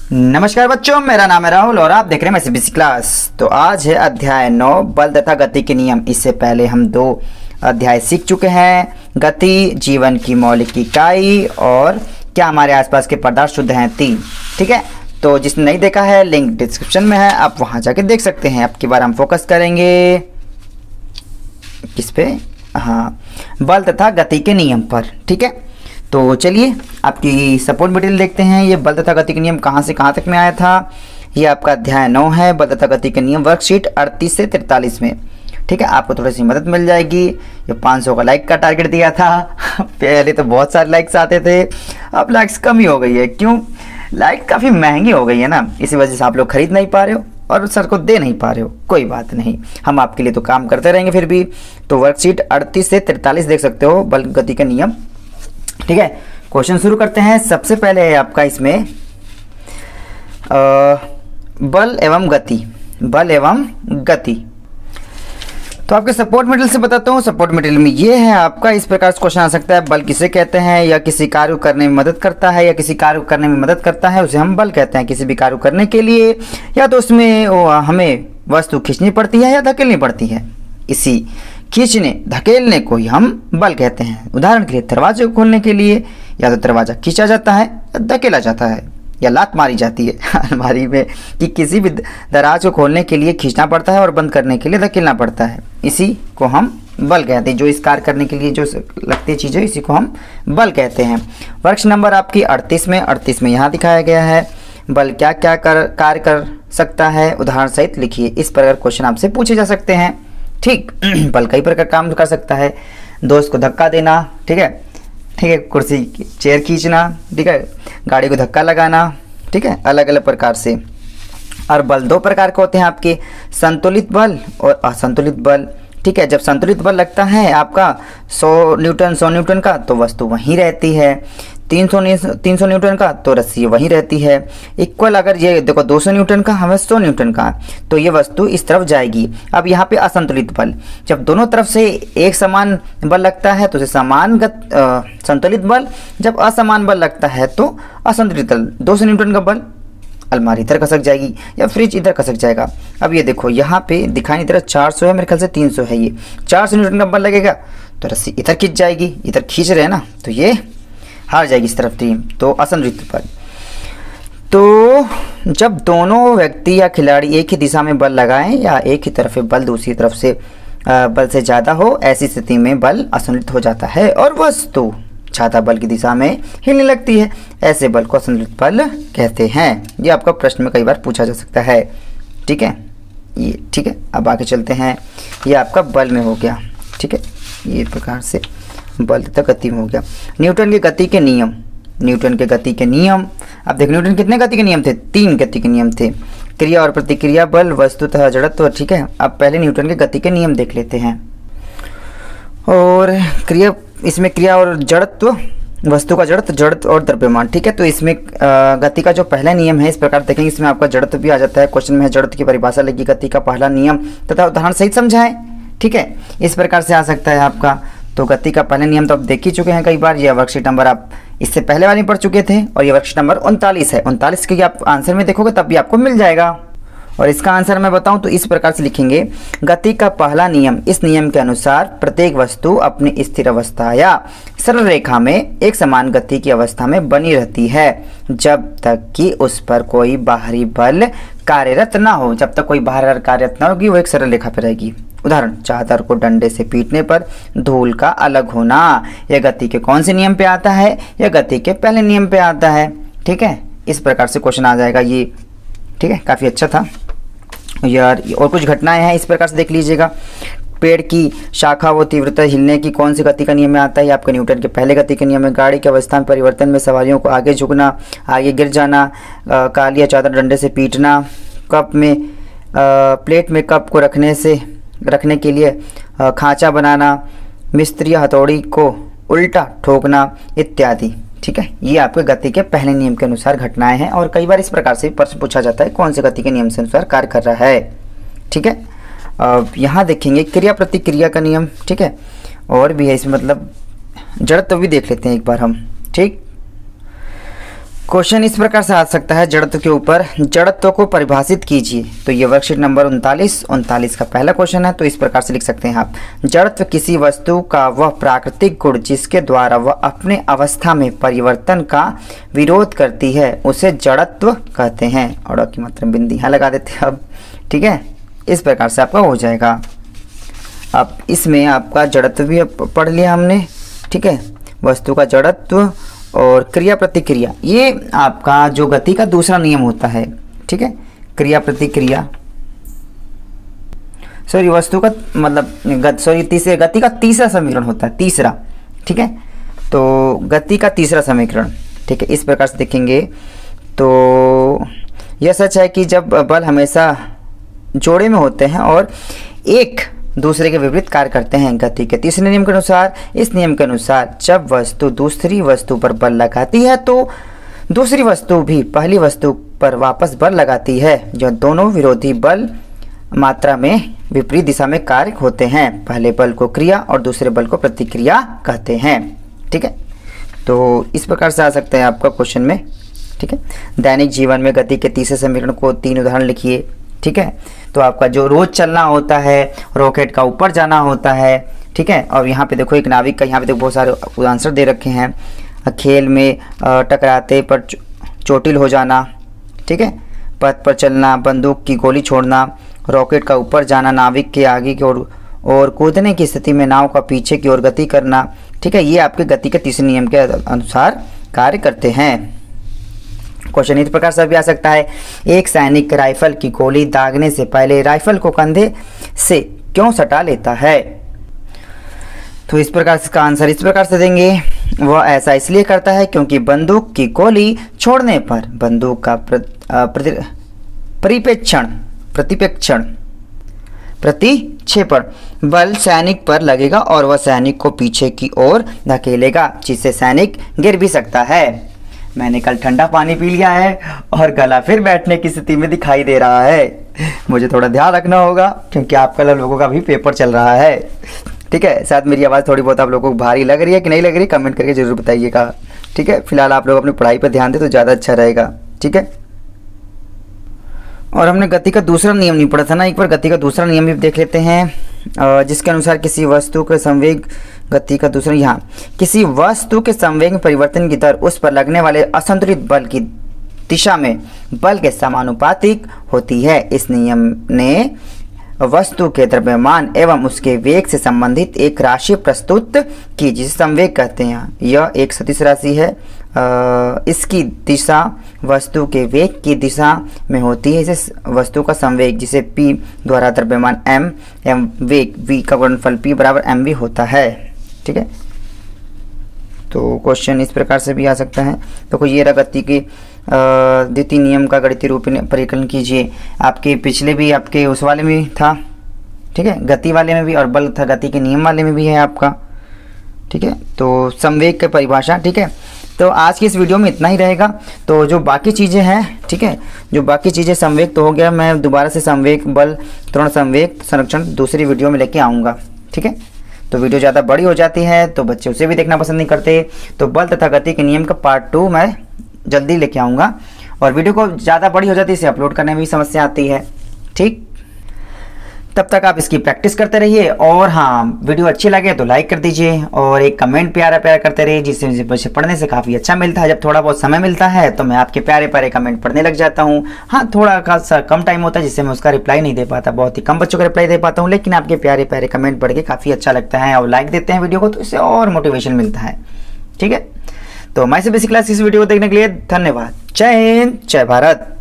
नमस्कार बच्चों, मेरा नाम है राहुल और आप देख रहे हैं सीबीएसई क्लास। तो आज है अध्याय 9 बल तथा गति के नियम। इससे पहले हम 2 अध्याय सीख चुके हैं, गति, जीवन की मौलिक इकाई और क्या हमारे आसपास के पदार्थ शुद्ध हैं 3। ठीक है, तो जिसने नहीं देखा है लिंक डिस्क्रिप्शन में है, आप वहां जाके देख सकते हैं। अब की बार हम फोकस करेंगे किस पे? हाँ, बल तथा गति के नियम पर। ठीक है, तो चलिए आपकी सपोर्ट मटेरियल देखते हैं। ये बल तथा गति के नियम कहाँ से कहाँ तक में आया था। ये आपका अध्याय 9 है, बल तथा गति के नियम, वर्कशीट 38 से 43 में। ठीक है, आपको थोड़ी सी मदद मिल जाएगी। ये 500 का लाइक का टारगेट दिया था पहले तो बहुत सारे लाइक्स आते थे, अब लाइक्स कम ही हो गई है। क्यों? लाइक काफ़ी महंगी हो गई है ना, इसी वजह से आप लोग खरीद नहीं पा रहे हो और सर को दे नहीं पा रहे हो। कोई बात नहीं, हम आपके लिए तो काम करते रहेंगे फिर भी। तो वर्कशीट 38 से 43 देख सकते हो, बल गति के नियम। ठीक है, क्वेश्चन शुरू करते हैं। सबसे पहले है आपका इसमें बल एवं गति। बल एवं गति, तो आपके सपोर्ट मटेरियल से बताता हूँ। सपोर्ट मटेरियल में ये है आपका, इस प्रकार से क्वेश्चन आ सकता है। बल किसे कहते हैं? या किसी कार्य करने में मदद करता है, या किसी कार्य करने में मदद करता है, उसे हम बल कहते हैं। किसी भी कार्य करने के लिए या तो उसमें हमें वस्तु खींचनी पड़ती है या धकेलनी पड़ती है। इसी खींचने धकेलने को ही हम बल कहते हैं। उदाहरण के लिए दरवाजे को खोलने के लिए या तो दरवाजा खींचा जाता है या धकेला जाता है या लात मारी जाती है अलमारी में, कि किसी भी दराज को खोलने के लिए खींचना पड़ता है और बंद करने के लिए धकेलना पड़ता है। इसी को हम बल कहते हैं। जो इस कार्य करने के लिए जो लगती है चीज़ें, इसी को हम बल कहते हैं। वर्ष नंबर आपकी 38 में यहाँ दिखाया गया है बल क्या क्या कार्य कर सकता है, उदाहरण सहित लिखिए। इस प्रकार क्वेश्चन आपसे पूछे जा सकते हैं। ठीक बल कई प्रकार काम कर सकता है। दोस्त को धक्का देना, ठीक है, कुर्सी चेयर खींचना, ठीक है, गाड़ी को धक्का लगाना, ठीक है, अलग अलग प्रकार से। और बल 2 प्रकार के होते हैं आपके, संतुलित बल और असंतुलित बल। ठीक है, जब संतुलित बल लगता है आपका 100 न्यूटन का, तो वस्तु वहीं रहती है। 300 न्यूटन का, तो रस्सी वहीं रहती है। इक्वल अगर ये देखो 200 न्यूटन का, हमें 100 न्यूटन का, तो ये वस्तु इस तरफ जाएगी। अब यहाँ पे असंतुलित बल, जब दोनों तरफ से एक समान बल लगता है तो उसे संतुलित बल। जब असमान बल लगता है तो असंतुलित बल। 200 न्यूटन का बल, अलमारी इधर खसक जाएगी या फ्रिज इधर खसक जाएगा। अब ये देखो यहाँ पे दिखाई नहीं दे रहा, 400 है, मेरे ख्याल से 300 है। ये 400 न्यूटन का बल लगेगा तो रस्सी इधर खींच जाएगी, इधर खींच रहे हैं ना, तो ये हार जाएगी इस तरफ, तो असंतुलित बल। तो जब दोनों व्यक्ति या खिलाड़ी एक ही दिशा में बल लगाएं या एक ही तरफ बल दूसरी तरफ से बल से ज़्यादा हो, ऐसी स्थिति में बल असंतुलित हो जाता है और वस्तु ज़्यादा बल की दिशा में हिलने लगती है। ऐसे बल को असंतुलित बल कहते हैं। ये आपका प्रश्न में कई बार पूछा जा सकता है। ठीक है, ये ठीक है। अब आगे चलते हैं। ये आपका बल में हो गया। ठीक है, ये प्रकार से बल तथा गति में हो गया। न्यूटन के गति के नियम। न्यूटन के गति के नियम, अब देखो न्यूटन कितने गति के नियम थे? 3 गति के नियम थे, क्रिया और प्रतिक्रिया बल, वस्तु तथा जड़त्व। ठीक है, अब पहले न्यूटन के गति के नियम देख लेते हैं। और क्रिया, इसमें क्रिया और जड़त्व, वस्तु का जड़त्व और द्रव्यमान। ठीक है, तो इसमें गति का जो पहला नियम है, इस प्रकार देखेंगे, इसमें आपका जड़त्व भी आ जाता है। क्वेश्चन में जड़त्व की परिभाषा लगी, गति का पहला नियम तथा उदाहरण सहित समझाएं। ठीक है, इस प्रकार से आ सकता है आपका। तो गति का पहले नियम तो आप देख ही चुके हैं कई बार। यह वर्कशीट नंबर आप इससे पहले वाली पढ़ चुके थे और ये वर्कशीट नंबर 39 है। 39 के आप आंसर में देखोगे तब भी आपको मिल जाएगा। और इसका आंसर मैं बताऊं तो इस प्रकार से लिखेंगे, गति का पहला नियम, इस नियम के अनुसार प्रत्येक वस्तु अपनी स्थिर अवस्था या सरल रेखा में एक समान गति की अवस्था में बनी रहती है जब तक कि उस पर कोई बाहरी बल कार्यरत ना हो। जब तक कोई बाहरी कार्यरत ना होगी, वो एक सरल रेखा पर रहेगी। उदाहरण, चादर को डंडे से पीटने पर धूल का अलग होना। यह गति के कौन से नियम पे आता है? यह गति के पहले नियम पे आता है। ठीक है, इस प्रकार से क्वेश्चन आ जाएगा ये। ठीक है, काफ़ी अच्छा था यार। और कुछ घटनाएं हैं, इस प्रकार से देख लीजिएगा। पेड़ की शाखा व तीव्रता हिलने की कौन सी गति का नियम में आता है? आपके न्यूटन के पहले गति के नियम में। गाड़ी की अवस्था में परिवर्तन में सवारियों को आगे झुकना, आगे गिर जाना, काली या चादर डंडे से पीटना, कप में प्लेट में कप को रखने के लिए खांचा बनाना, मिस्त्री हथौड़ी को उल्टा ठोकना इत्यादि। ठीक है, ये आपके गति के पहले नियम के अनुसार घटनाएं हैं। और कई बार इस प्रकार से प्रश्न पूछा जाता है, कौन से गति के नियम से अनुसार कार्य कर रहा है। ठीक है, अब यहाँ देखेंगे क्रिया प्रतिक्रिया का नियम। ठीक है, और भी है इसमें, मतलब जड़त्व भी देख लेते हैं एक बार हम। ठीक, क्वेश्चन इस प्रकार से आ सकता है, जड़त्व के ऊपर जड़त्व को परिभाषित कीजिए। तो ये वर्कशीट नंबर 39 का पहला क्वेश्चन है। तो इस प्रकार से लिख सकते हैं आप, जड़त्व किसी वस्तु का वह प्राकृतिक गुण जिसके द्वारा वह अपने अवस्था में परिवर्तन का विरोध करती है उसे जड़त्व कहते हैं। और की मात्रा बिंदी यहाँ लगा देते हैं अब, ठीक है। इस प्रकार से आपका हो जाएगा। अब इसमें आपका जड़त्व भी पढ़ लिया हमने, ठीक है, वस्तु का जड़त्व और क्रिया प्रतिक्रिया, ये आपका जो गति का दूसरा नियम होता है, ठीक है। क्रिया प्रतिक्रिया, सॉरी वस्तु का मतलब तीसरे गति का तीसरा समीकरण होता है, तीसरा, ठीक है। तो गति का तीसरा समीकरण, ठीक है, इस प्रकार से देखेंगे तो यह सच है कि जब बल हमेशा जोड़े में होते हैं और एक दूसरे के विपरीत कार्य करते हैं। गति के तीसरे नियम के अनुसार, इस नियम के अनुसार जब वस्तु दूसरी वस्तु पर बल लगाती है तो दूसरी वस्तु भी पहली वस्तु पर वापस बल लगाती है, जो दोनों विरोधी बल मात्रा में विपरीत दिशा में कार्य होते हैं। पहले बल को क्रिया और दूसरे बल को प्रतिक्रिया कहते हैं, ठीक है। तो इस प्रकार से आ सकते हैं आपका क्वेश्चन में, ठीक है। दैनिक जीवन में गति के तीसरे समीकरण को 3 उदाहरण लिखिए, ठीक है। तो आपका जो रोज चलना होता है, रॉकेट का ऊपर जाना होता है, ठीक है। और यहाँ पे देखो एक नाविक का, यहाँ पे देखो बहुत सारे आंसर दे रखे हैं। खेल में टकराते पर चोटिल हो जाना, ठीक है, पथ पर चलना, बंदूक की गोली छोड़ना, रॉकेट का ऊपर जाना, नाविक के आगे की ओर और कूदने की स्थिति में नाव का पीछे की ओर गति करना, ठीक है। ये आपके गति के तीसरे नियम के अनुसार कार्य करते हैं। क्वेश्चन इस प्रकार से भी आ सकता है, एक सैनिक राइफल की गोली दागने से पहले राइफल को कंधे से क्यों सटा लेता है? तो इस प्रकार से इसका आंसर इस प्रकार से देंगे, वह ऐसा इसलिए करता है क्योंकि बंदूक की गोली छोड़ने पर बंदूक का प्रतिक्षेपण बल सैनिक पर लगेगा और वह सैनिक को पीछे की ओर धकेलेगा, जिससे सैनिक गिर भी सकता है। मैंने कल ठंडा पानी पी लिया है और गला फिर बैठने की स्थिति में दिखाई दे रहा है। मुझे थोड़ा ध्यान रखना होगा क्योंकि आप कल लोगों का भी पेपर चल रहा है, ठीक है। शायद मेरी आवाज़ थोड़ी बहुत आप लोगों को भारी लग रही है कि नहीं लग रही, कमेंट करके जरूर बताइएगा, ठीक है। फिलहाल आप लोग अपनी पढ़ाई पर ध्यान दें तो ज़्यादा अच्छा रहेगा, ठीक है। और हमने गति का दूसरा नियम नहीं पढ़ा था ना, एक बार गति का दूसरा नियम भी देख लेते हैं, जिसके अनुसार किसी वस्तु के संवेग, गति का दूसरा, यहाँ किसी वस्तु के संवेग में परिवर्तन की दर उस पर लगने वाले असंतुलित बल की दिशा में बल के समानुपातिक होती है। इस नियम ने वस्तु के द्रव्यमान एवं उसके वेग से संबंधित एक राशि प्रस्तुत की जिसे संवेग कहते हैं। यह एक सदिश राशि है, इसकी दिशा वस्तु के वेग की दिशा में होती है। इसे वस्तु का संवेग जिसे P द्वारा द्रव्यमान m एवं वेग v का गुणनफल P बराबर mv होता है, ठीक है। तो क्वेश्चन इस प्रकार से भी आ सकता है। तो कोई ये रहा गति के द्वितीय नियम का गणितीय रूप में परिकलन कीजिए। आपके पिछले भी आपके उस वाले में था, ठीक है, गति वाले में भी, और बल था गति के नियम वाले में भी है आपका, ठीक है। तो संवेग की परिभाषा, ठीक है। तो आज की इस वीडियो में इतना ही रहेगा। तो जो बाकी चीज़ें हैं, ठीक है, जो बाकी चीज़ें संवेग तो हो गया, मैं दोबारा से संवेग, बल, त्वरण संवेग, संरक्षण दूसरी वीडियो में लेके आऊँगा, ठीक है। तो वीडियो ज़्यादा बड़ी हो जाती है तो बच्चे उसे भी देखना पसंद नहीं करते। तो बल तथा गति के नियम का पार्ट 2 मैं जल्दी लेके आऊँगा। और वीडियो को ज़्यादा बड़ी हो जाती है, इसे अपलोड करने में भी समस्या आती है, ठीक। तब तक आप इसकी प्रैक्टिस करते रहिए। और हाँ, वीडियो अच्छी लगे तो लाइक कर दीजिए और एक कमेंट प्यारा प्यारा करते रहिए, जिससे मुझे पढ़ने से काफ़ी अच्छा मिलता है। जब थोड़ा बहुत समय मिलता है तो मैं आपके प्यारे प्यारे कमेंट पढ़ने लग जाता हूँ। हाँ, थोड़ा खासा कम टाइम होता है जिससे मैं उसका रिप्लाई नहीं दे पाता, बहुत ही कम बच्चों का रिप्लाई दे पाता हूँ, लेकिन आपके प्यारे प्यारे कमेंट पढ़ के काफ़ी अच्छा लगता है और लाइक देते हैं वीडियो को तो इससे और मोटिवेशन मिलता है, ठीक है। तो माय से बेसिक क्लास इस वीडियो को देखने के लिए धन्यवाद। जय हिंद, जय भारत।